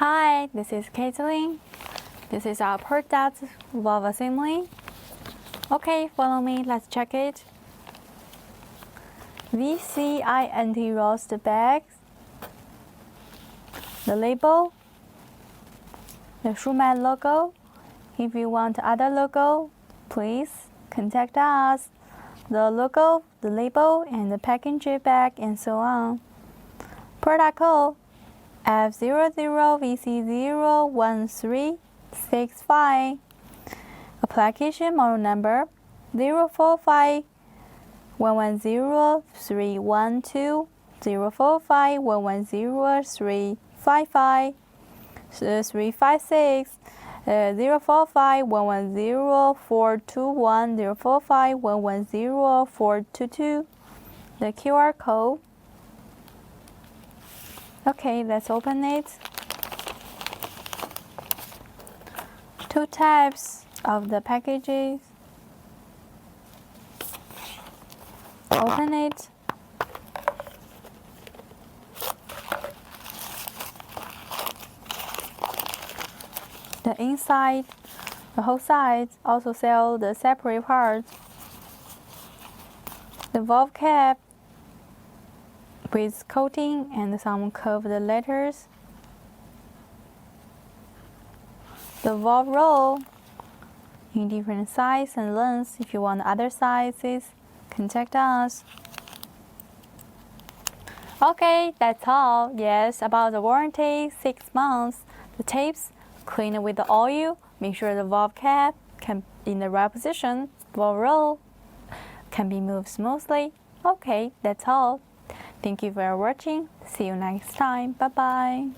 Hi, this is Caitlin. This is our product valve assembly. Okay, follow me, let's check it. VC anti-rust bags, the label, the Shumatt logo. If you want other logo, please contact us. The logo, the label, and the packaging bag, and so on. Product code F00VC01365. Application model number 045110312, 045110355, 356, 045110421, 045110422. The QR code. Okay, let's open it. Two types of the packages. Open it. The inside, the whole side also sell the separate parts. The valve cap with coating and some curved letters. The valve roll in different size and lengths. If you want other sizes, contact us. Okay, that's all. Yes, about the warranty, 6 months. The tapes, clean it with the oil. Make sure the valve cap can be in the right position. Valve roll can be moved smoothly. Okay, that's all. Thank you for watching. See you next time. Bye-bye.